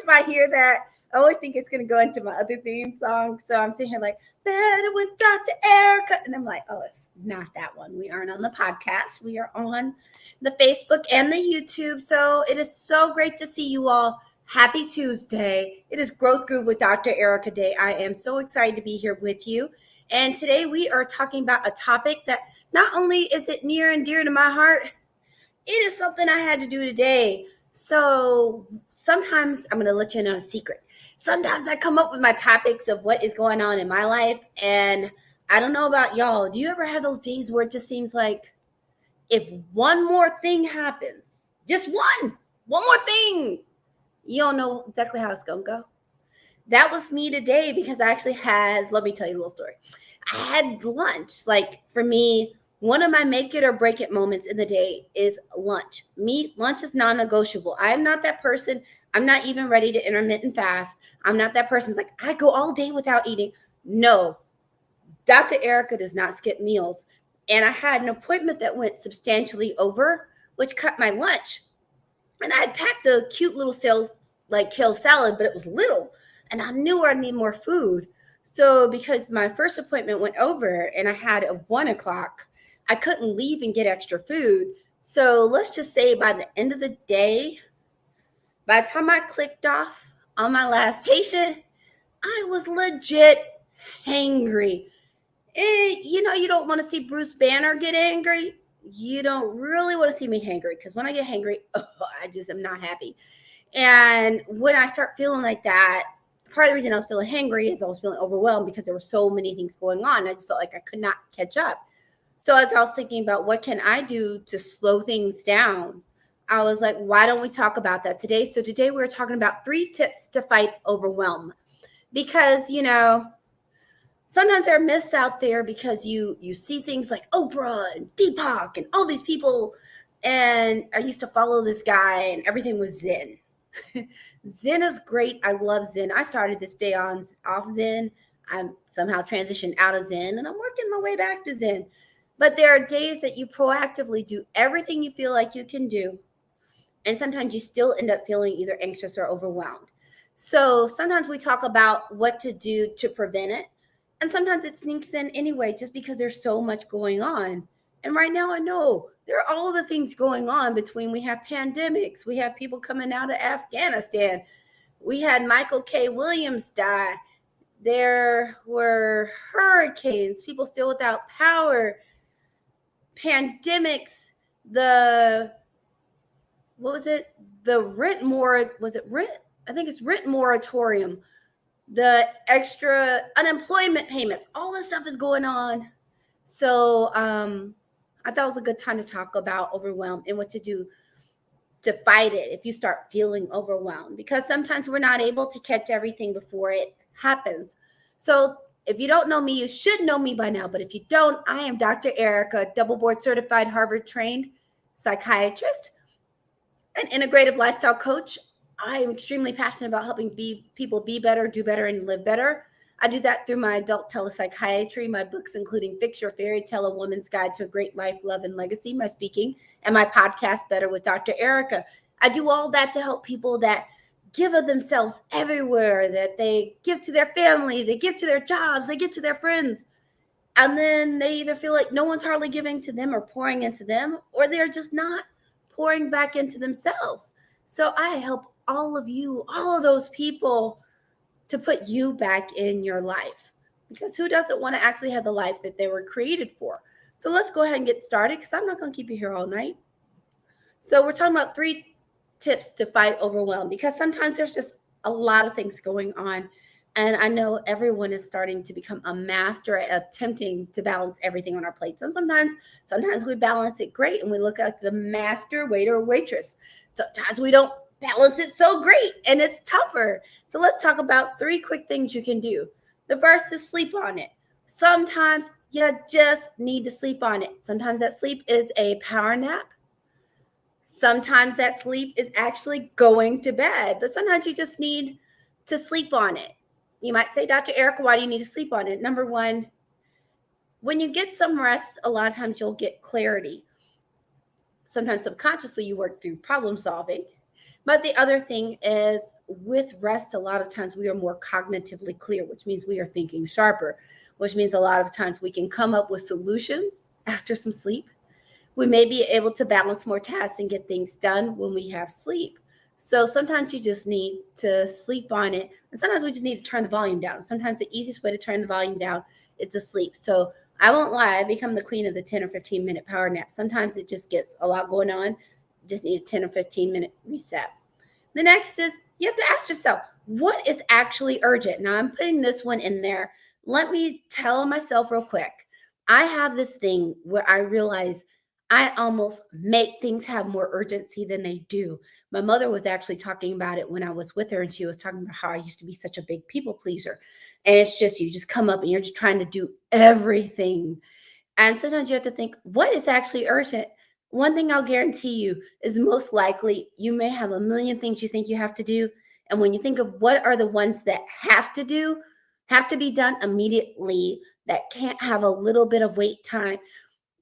I hear that, I always think it's going to go into my other theme song. So I'm sitting here like, better with Dr. Ericka. And I'm like, oh, it's not that one. We aren't on the podcast. We are on the Facebook and the YouTube. So it is so great to see you all. Happy Tuesday. It is Growth Groove with Dr. Ericka Day. I am so excited to be here with you. And today we are talking about a topic that not only is it near and dear to my heart, it is something I had to do today. So sometimes I'm going to let you know a secret. Sometimes I come up with my topics of what is going on in my life. And I don't know about y'all. Do you ever have those days where it just seems like if one more thing happens, just one more thing, you don't know exactly how it's going to go? That was me today because I actually had, let me tell you a little story. I had lunch. Like for me, one of my make it or break it moments in the day is lunch. Lunch is non-negotiable. I am not that person. I'm not even ready to intermittent fast. I'm not that person who's like, I go all day without eating. No, Dr. Ericka does not skip meals. And I had an appointment that went substantially over, which cut my lunch. And I had packed a cute little kale salad, but it was little. And I knew I need more food. So because my first appointment went over and I had a 1:00, I couldn't leave and get extra food. So let's just say by the end of the day, by the time I clicked off on my last patient, I was legit hangry. You don't want to see Bruce Banner get angry. You don't really want to see me hangry because when I get hangry, I just am not happy. And when I start feeling like that, part of the reason I was feeling hangry is I was feeling overwhelmed because there were so many things going on. I just felt like I could not catch up. So as I was thinking about what can I do to slow things down, I was like, why don't we talk about that today? So today we're talking about 3 tips to fight overwhelm. Because, sometimes there are myths out there because you see things like Oprah and Deepak and all these people. And I used to follow this guy and everything was Zen. Zen is great. I love Zen. I started this day off Zen. I'm somehow transitioned out of Zen and I'm working my way back to Zen. But there are days that you proactively do everything you feel like you can do. And sometimes you still end up feeling either anxious or overwhelmed. So sometimes we talk about what to do to prevent it. And sometimes it sneaks in anyway, just because there's so much going on. And right now I know there are all the things going on between we have pandemics, we have people coming out of Afghanistan, we had Michael K. Williams die, there were hurricanes, people still without power, pandemics, the rent moratorium, the extra unemployment payments, all this stuff is going on. So I thought it was a good time to talk about overwhelm and what to do to fight it if you start feeling overwhelmed, because sometimes we're not able to catch everything before it happens. So if you don't know me, you should know me by now. But if you don't, I am Dr. Ericka, double board certified, Harvard trained psychiatrist, an integrative lifestyle coach. I am extremely passionate about helping people be better, do better, and live better. I do that through my adult telepsychiatry, my books including Fix Your Fairy Tale, A Woman's Guide to a Great Life, Love, and Legacy, my speaking, and my podcast, Better with Dr. Ericka. I do all that to help people that give of themselves everywhere, that they give to their family, they give to their jobs, they give to their friends. And then they either feel like no one's hardly giving to them or pouring into them, or they're just not pouring back into themselves. So I help all of you, all of those people, to put you back in your life, because who doesn't want to actually have the life that they were created for? So let's go ahead and get started, because I'm not going to keep you here all night. So we're talking about 3 tips to fight overwhelm, because sometimes there's just a lot of things going on. And I know everyone is starting to become a master at attempting to balance everything on our plates. And sometimes we balance it great and we look like the master waiter or waitress. Sometimes we don't balance it so great and it's tougher. So let's talk about 3 quick things you can do. The first is sleep on it. Sometimes you just need to sleep on it. Sometimes that sleep is a power nap. Sometimes that sleep is actually going to bed. But sometimes you just need to sleep on it. You might say, Dr. Ericka, why do you need to sleep on it? Number one, when you get some rest, a lot of times you'll get clarity. Sometimes subconsciously you work through problem solving. But the other thing is with rest, a lot of times we are more cognitively clear, which means we are thinking sharper, which means a lot of times we can come up with solutions after some sleep. We may be able to balance more tasks and get things done when we have sleep. So sometimes you just need to sleep on it. And sometimes we just need to turn the volume down. Sometimes the easiest way to turn the volume down is to sleep. So I won't lie, I become the queen of the 10 or 15-minute power nap. Sometimes it just gets a lot going on. Just need a 10 or 15-minute reset. The next is you have to ask yourself, what is actually urgent? Now I'm putting this one in there. Let me tell myself real quick. I have this thing where I realize I almost make things have more urgency than they do. My mother was actually talking about it when I was with her, and she was talking about how I used to be such a big people pleaser. And it's just, you just come up and you're just trying to do everything. And sometimes you have to think, what is actually urgent? One thing I'll guarantee you is most likely you may have a million things you think you have to do. And when you think of what are the ones that have to be done immediately, that can't have a little bit of wait time,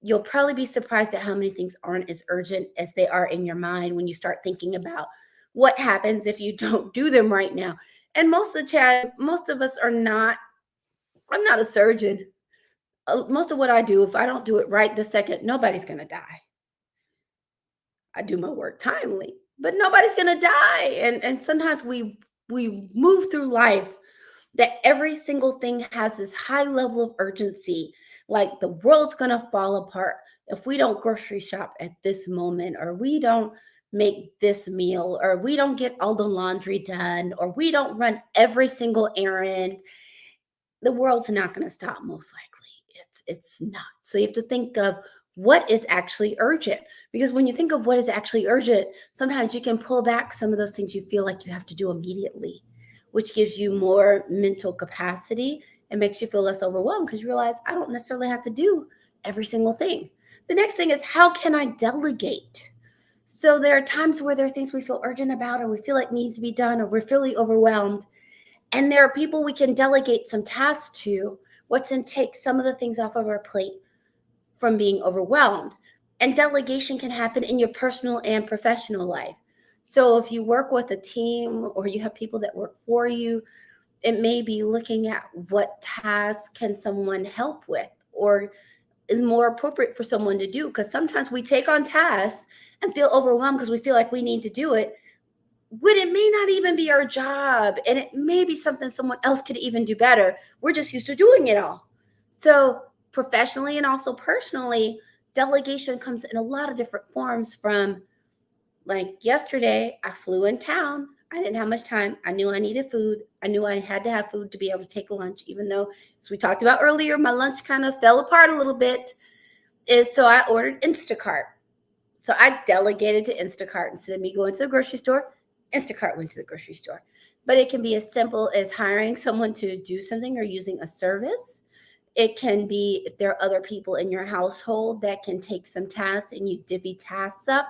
you'll probably be surprised at how many things aren't as urgent as they are in your mind when you start thinking about what happens if you don't do them right now. And most of us are not, I'm not a surgeon. Most of what I do, if I don't do it right this second, nobody's going to die. I do my work timely, but nobody's going to die. And sometimes we move through life that every single thing has this high level of urgency, like the world's going to fall apart if we don't grocery shop at this moment, or we don't make this meal, or we don't get all the laundry done, or we don't run every single errand. The world's not going to stop, most likely. It's not. So you have to think of what is actually urgent, because when you think of what is actually urgent, sometimes you can pull back some of those things you feel like you have to do immediately, which gives you more mental capacity and makes you feel less overwhelmed because you realize I don't necessarily have to do every single thing. The next thing is, how can I delegate? So there are times where there are things we feel urgent about, or we feel like needs to be done, or we're feeling overwhelmed. And there are people we can delegate some tasks to. What's in take some of the things off of our plate from being overwhelmed. And delegation can happen in your personal and professional life. So if you work with a team or you have people that work for you, it may be looking at what tasks can someone help with, or is more appropriate for someone to do. Because sometimes we take on tasks and feel overwhelmed because we feel like we need to do it, when it may not even be our job, and it may be something someone else could even do better. We're just used to doing it all. So professionally and also personally, delegation comes in a lot of different forms. From like yesterday, I flew in town. I didn't have much time. I knew I needed food. I knew I had to have food to be able to take lunch, even though, as we talked about earlier, my lunch kind of fell apart a little bit. So I ordered Instacart. So I delegated to Instacart. Instead of me going to the grocery store, Instacart went to the grocery store. But it can be as simple as hiring someone to do something or using a service. It can be if there are other people in your household that can take some tasks and you divvy tasks up.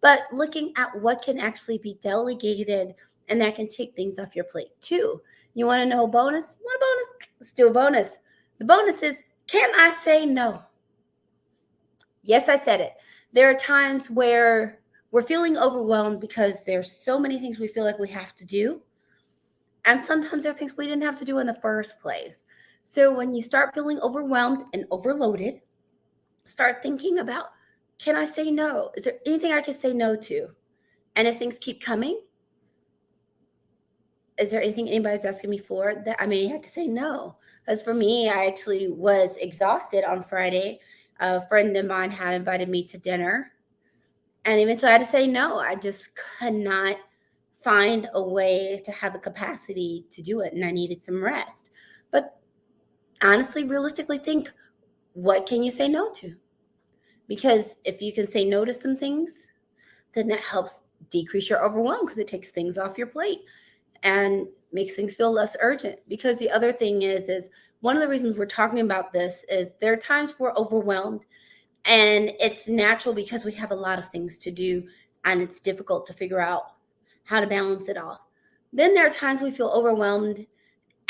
But looking at what can actually be delegated and that can take things off your plate too. You want to know a bonus? What a bonus? Let's do a bonus. The bonus is, can I say no? Yes, I said it. There are times where we're feeling overwhelmed because there's so many things we feel like we have to do. And sometimes there are things we didn't have to do in the first place. So when you start feeling overwhelmed and overloaded, start thinking about, can I say no? Is there anything I can say no to? And if things keep coming, is there anything anybody's asking me for that I may have to say no? Because for me, I actually was exhausted on Friday. A friend of mine had invited me to dinner, and eventually I had to say no. I just could not find a way to have the capacity to do it, and I needed some rest. But honestly, realistically, think, what can you say no to? Because if you can say no to some things, then that helps decrease your overwhelm because it takes things off your plate and makes things feel less urgent. Because the other thing is one of the reasons we're talking about this is there are times we're overwhelmed, and it's natural because we have a lot of things to do and it's difficult to figure out how to balance it all. Then there are times we feel overwhelmed,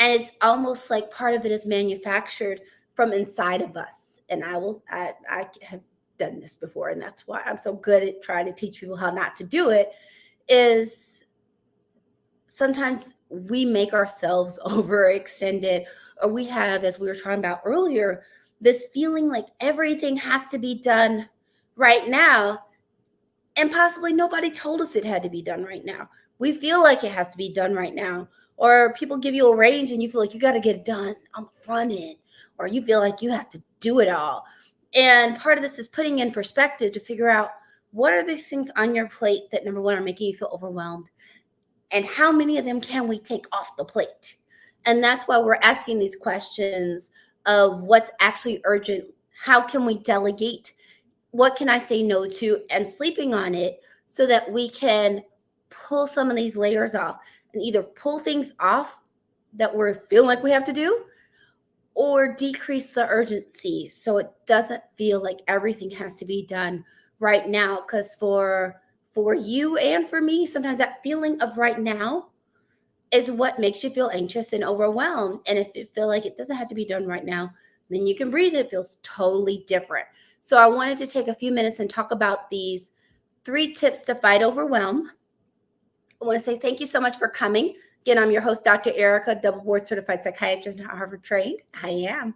and it's almost like part of it is manufactured from inside of us. And I have done this before, and that's why I'm so good at trying to teach people how not to do it. is sometimes we make ourselves overextended, or we have, as we were talking about earlier, this feeling like everything has to be done right now. And possibly nobody told us it had to be done right now. We feel like it has to be done right now. Or people give you a range and you feel like you got to get it done on the front end, or you feel like you have to do it all. And part of this is putting in perspective to figure out what are these things on your plate that, number one, are making you feel overwhelmed, and how many of them can we take off the plate? And that's why we're asking these questions of what's actually urgent, how can we delegate, what can I say no to, and sleeping on it so that we can pull some of these layers off and either pull things off that we're feeling like we have to do, or decrease the urgency so it doesn't feel like everything has to be done right now. Because for you and for me, sometimes that feeling of right now is what makes you feel anxious and overwhelmed. And if you feel like it doesn't have to be done right now, then you can breathe. It feels totally different. So I wanted to take a few minutes and talk about these 3 tips to fight overwhelm. I want to say thank you so much for coming. Again, I'm your host, Dr. Ericka, double board certified psychiatrist and Harvard trained. I am.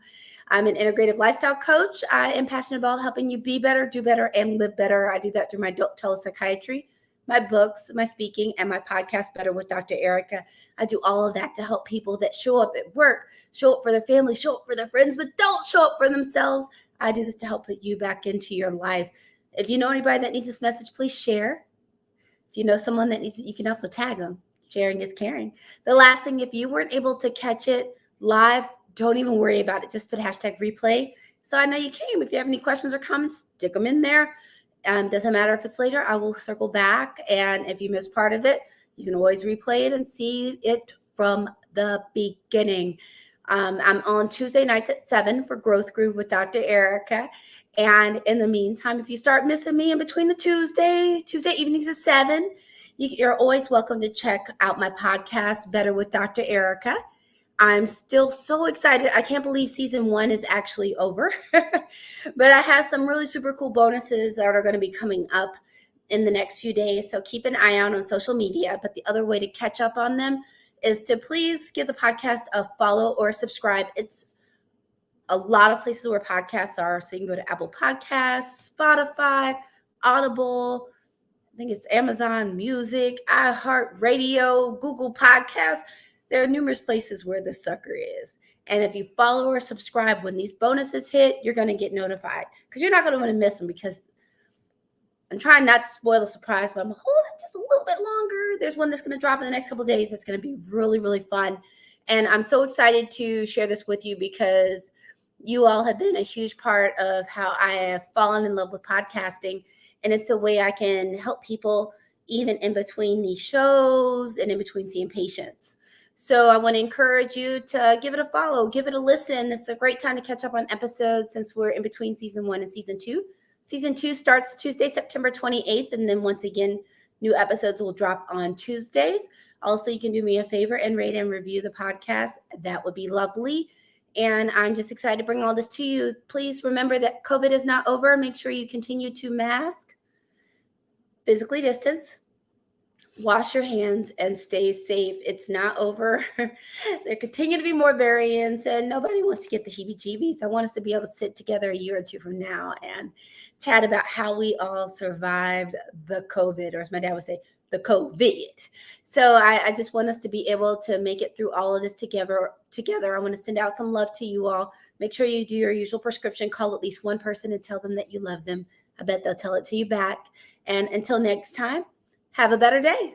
I'm an integrative lifestyle coach. I am passionate about helping you be better, do better, and live better. I do that through my telepsychiatry, my books, my speaking, and my podcast, Better with Dr. Ericka. I do all of that to help people that show up at work, show up for their family, show up for their friends, but don't show up for themselves. I do this to help put you back into your life. If you know anybody that needs this message, please share. If you know someone that needs it, you can also tag them. Sharing is caring. The last thing, if you weren't able to catch it live, don't even worry about it. Just put hashtag replay so I know you came. If you have any questions or comments, stick them in there. Doesn't matter if it's later, I will circle back. And if you missed part of it, you can always replay it and see it from the beginning. I'm on Tuesday nights at 7 for Growth Groove with Dr. Ericka. And in the meantime, if you start missing me in between the Tuesday evenings at 7, you're always welcome to check out my podcast, Better with Dr. Ericka. I'm still so excited. I can't believe season 1 is actually over, but I have some really super cool bonuses that are going to be coming up in the next few days. So keep an eye out on social media. But the other way to catch up on them is to please give the podcast a follow or subscribe. It's a lot of places where podcasts are. So you can go to Apple Podcasts, Spotify, Audible, I think it's Amazon Music, iHeartRadio, Google Podcasts. There are numerous places where this sucker is. And if you follow or subscribe, when these bonuses hit, you're going to get notified, because you're not going to want to miss them, because I'm trying not to spoil the surprise, but I'm holding just a little bit longer. There's one that's going to drop in the next couple of days. It's going to be really, really fun. And I'm so excited to share this with you, because you all have been a huge part of how I have fallen in love with podcasting. And it's a way I can help people even in between these shows and in between seeing patients. So I want to encourage you to give it a follow, give it a listen. This is a great time to catch up on episodes since we're in between season 1 and season 2. Season 2 starts Tuesday, September 28th. And then once again, new episodes will drop on Tuesdays. Also, you can do me a favor and rate and review the podcast. That would be lovely. And I'm just excited to bring all this to you. Please remember that COVID is not over. Make sure you continue to mask, physically distance, wash your hands, and stay safe. It's not over. There continue to be more variants, and nobody wants to get the heebie-jeebies. I want us to be able to sit together a year or two from now and chat about how we all survived the COVID, or as my dad would say, the COVID. So I just want us to be able to make it through all of this together. I want to send out some love to you all. Make sure you do your usual prescription. Call at least one person and tell them that you love them. I bet they'll tell it to you back. And until next time, have a better day.